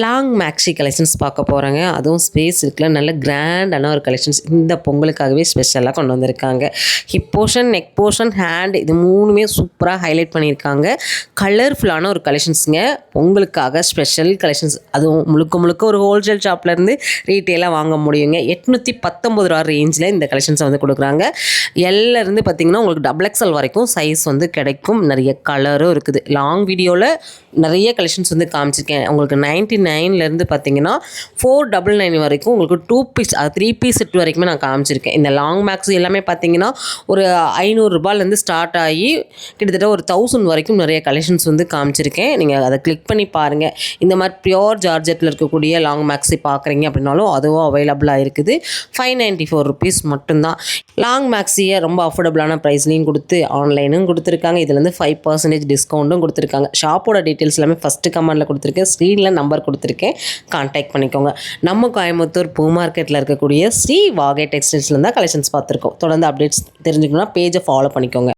Long maxi collections பார்க்க போகிறாங்க. அதுவும் ஸ்பேஸ் இருக்குல்ல, நல்ல கிராண்டான ஒரு கலெக்ஷன்ஸ் இந்த பொங்கலுக்காகவே ஸ்பெஷலாக கொண்டு வந்திருக்காங்க. Hip portion, neck portion, hand இது மூணுமே சூப்பராக ஹைலைட் பண்ணியிருக்காங்க. கலர்ஃபுல்லான ஒரு கலெக்ஷன்ஸுங்க. பொங்கலுக்காக ஸ்பெஷல் கலெக்ஷன்ஸ், அதுவும் முழுக்க முழுக்க ஒரு ஹோல்சேல் ஷாப்லேருந்து ரீட்டெயிலாக வாங்க முடியுங்க. 819 ரூபா ரேஞ்சில் இந்த கலெக்ஷன்ஸை வந்து கொடுக்குறாங்க. எல்லேருந்து பார்த்தீங்கன்னா உங்களுக்கு டபுள் எக்ஸல் வரைக்கும் சைஸ் வந்து கிடைக்கும். நிறைய கலரும் இருக்குது. லாங் வீடியோவில் நிறைய கலெக்ஷன்ஸ் வந்து காமிச்சிருக்கேன். உங்களுக்கு 99லேருந்து பார்த்தீங்கன்னா 499 வரைக்கும் உங்களுக்கு 2 பீஸ் 3 பீஸ் செட் வரைக்குமே நான் காமிச்சிருக்கேன். இந்த லாங் மேக்ஸ் எல்லாமே பார்த்தீங்கன்னா ஒரு 500 ரூபாயிலேருந்து ஸ்டார்ட் ஆகி கிட்டத்தட்ட ஒரு 1000 வரைக்கும் நிறைய கலெக்ஷன்ஸ் வந்து காமிச்சிருக்கேன். நீங்கள் அதை கிளிக் பண்ணி பாருங்கள். இந்த மாதிரி பியோர் ஜார்ஜெட்டில் இருக்கக்கூடிய லாங் மேக்ஸி பார்க்குறீங்க அப்படின்னாலும் அதுவும் அவைலபிளாக இருக்குது. 594 ருபீஸ் மட்டும்தான். லாங் மேக்ஸியை ரொம்ப அஃபோர்டபுளான ப்ரைஸ்லையும் கொடுத்து ஆன்லைனும் கொடுத்துருக்காங்க. இதுலேருந்து 5% டிஸ்கவுண்ட்டும் கொடுத்துருக்காங்க. ஷாப்போட டீட்டெயில்ஸ் எல்லாமே ஃபஸ்ட்டு கமெண்டில் கொடுத்துருக்கேன். ஸ்க்ரீனில் நம்பர் கொடுத்துருக்கேன், கான்டாக்ட் பண்ணிக்கோங்க. நம்ம கோயம்புத்தூர் பூ மார்க்கெட்டில் இருக்கக்கூடிய ஸ்ரீ வாகை டெக்ஸ்டைல்ஸ்லேருந்து தான் கலெக்ஷன்ஸ் பார்த்துருக்கோம். தொடர்ந்து அப்டேட்ஸ் தெரிஞ்சுக்கணும்னா பேஜை ஃபாலோ பண்ணிக்கோங்க.